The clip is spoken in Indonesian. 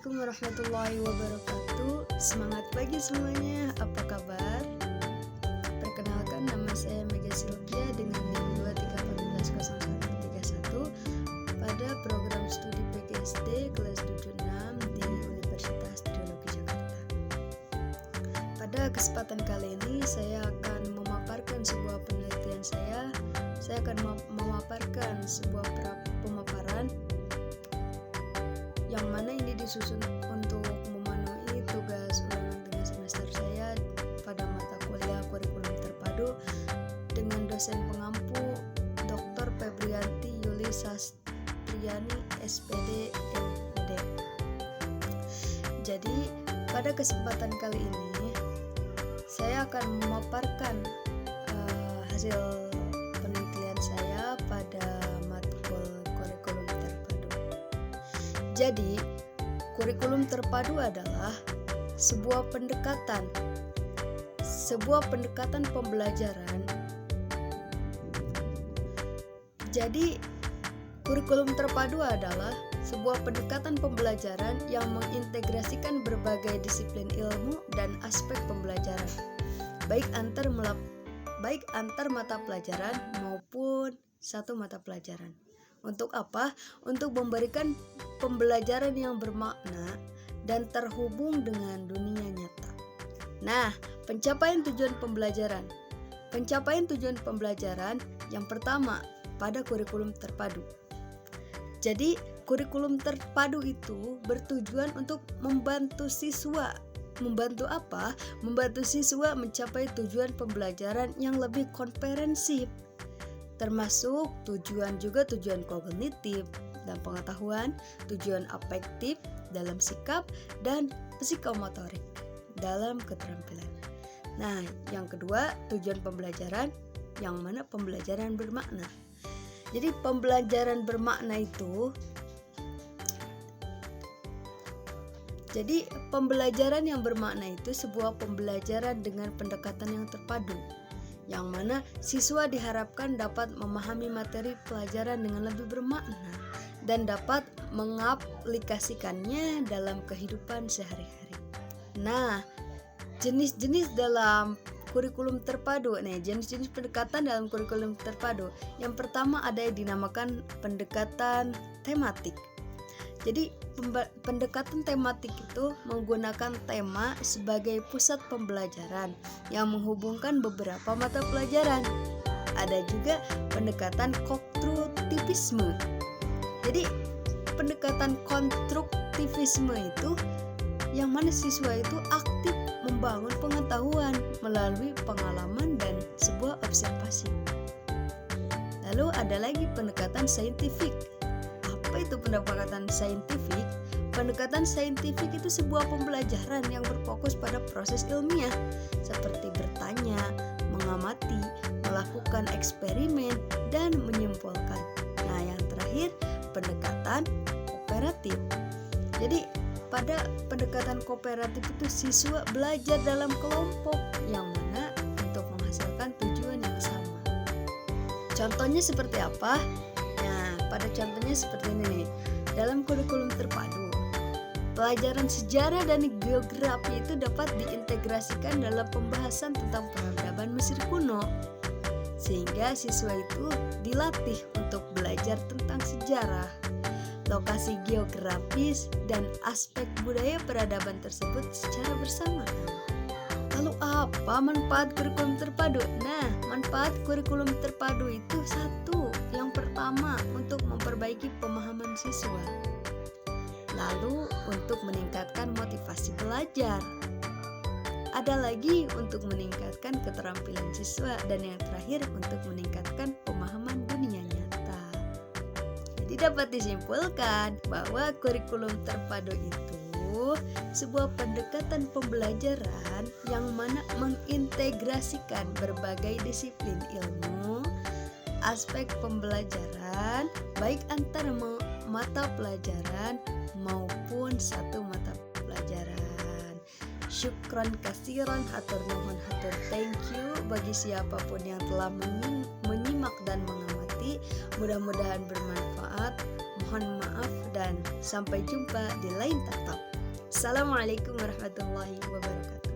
Assalamualaikum warahmatullahi wabarakatuh. Semangat pagi semuanya, apa kabar? Perkenalkan, nama saya Mega Silvia dengan NIM 23140131 pada program studi PGSD kelas 76 di Universitas Trilogi Jakarta. Pada kesempatan kali ini saya akan memaparkan sebuah penelitian saya. Saya akan memaparkan sebuah pemaparan yang mana ini disusun untuk memenuhi tugas ulangan tengah semester saya pada mata kuliah kurikulum terpadu dengan dosen pengampu Dr. Febrianti Yuli Sastriani SPD MD. Jadi pada kesempatan kali ini saya akan memaparkan hasil penelitian saya pada matkul kurikulum terpadu. Jadi, kurikulum terpadu adalah sebuah pendekatan pembelajaran. Jadi, kurikulum terpadu adalah sebuah pendekatan pembelajaran yang mengintegrasikan berbagai disiplin ilmu dan aspek pembelajaran, baik antar mata pelajaran maupun satu mata pelajaran. Untuk apa? Untuk memberikan pembelajaran yang bermakna dan terhubung dengan dunia nyata. Nah, pencapaian tujuan pembelajaran yang pertama pada kurikulum terpadu. Jadi, kurikulum terpadu itu bertujuan untuk membantu siswa. Membantu apa? Membantu siswa mencapai tujuan pembelajaran yang lebih komprehensif, termasuk tujuan kognitif dan pengetahuan, tujuan afektif dalam sikap, dan psikomotorik dalam keterampilan. Nah, yang kedua, tujuan pembelajaran yang mana pembelajaran bermakna. Jadi pembelajaran bermakna itu pembelajaran yang bermakna itu sebuah pembelajaran dengan pendekatan yang terpadu, yang mana siswa diharapkan dapat memahami materi pelajaran dengan lebih bermakna dan dapat mengaplikasikannya dalam kehidupan sehari-hari. Nah, jenis-jenis dalam kurikulum terpadu. Jenis-jenis pendekatan dalam kurikulum terpadu. Yang pertama ada yang dinamakan pendekatan tematik. Jadi pendekatan tematik itu menggunakan tema sebagai pusat pembelajaran yang menghubungkan beberapa mata pelajaran. Ada juga pendekatan konstruktivisme. Jadi pendekatan konstruktivisme itu yang mana siswa itu aktif membangun pengetahuan melalui pengalaman dan sebuah observasi. Lalu ada lagi pendekatan saintifik. Apa itu pendekatan saintifik? Pendekatan saintifik itu sebuah pembelajaran yang berfokus pada proses ilmiah seperti bertanya, mengamati, melakukan eksperimen, dan menyimpulkan. Nah, yang terakhir pendekatan kooperatif. Jadi pada pendekatan kooperatif itu siswa belajar dalam kelompok yang mana untuk menghasilkan tujuan yang sama. Contohnya seperti apa? Nah, pada contohnya seperti ini nih. Dalam kurikulum terpadu, pelajaran sejarah dan geografi itu dapat diintegrasikan dalam pembahasan tentang peradaban Mesir kuno, sehingga siswa itu dilatih untuk belajar tentang sejarah, lokasi geografis, dan aspek budaya peradaban tersebut secara bersamaan. Lalu apa manfaat kurikulum terpadu? Nah, manfaat kurikulum terpadu itu satu. Yang pertama, untuk memperbaiki pemahaman siswa. Lalu, untuk meningkatkan motivasi belajar. Ada lagi untuk meningkatkan keterampilan siswa. Dan yang terakhir, untuk meningkatkan pemahaman dunia nyata. Jadi dapat disimpulkan bahwa kurikulum terpadu itu sebuah pendekatan pembelajaran yang mana mengintegrasikan berbagai disiplin ilmu, aspek pembelajaran, baik antar mata pelajaran maupun satu mata pelajaran. Syukron kasiran, hatur nuhun, hatur thank you bagi siapapun yang telah menyimak dan mengamati. Mudah-mudahan bermanfaat. Mohon maaf dan sampai jumpa di lain tatap. Assalamualaikum warahmatullahi wabarakatuh.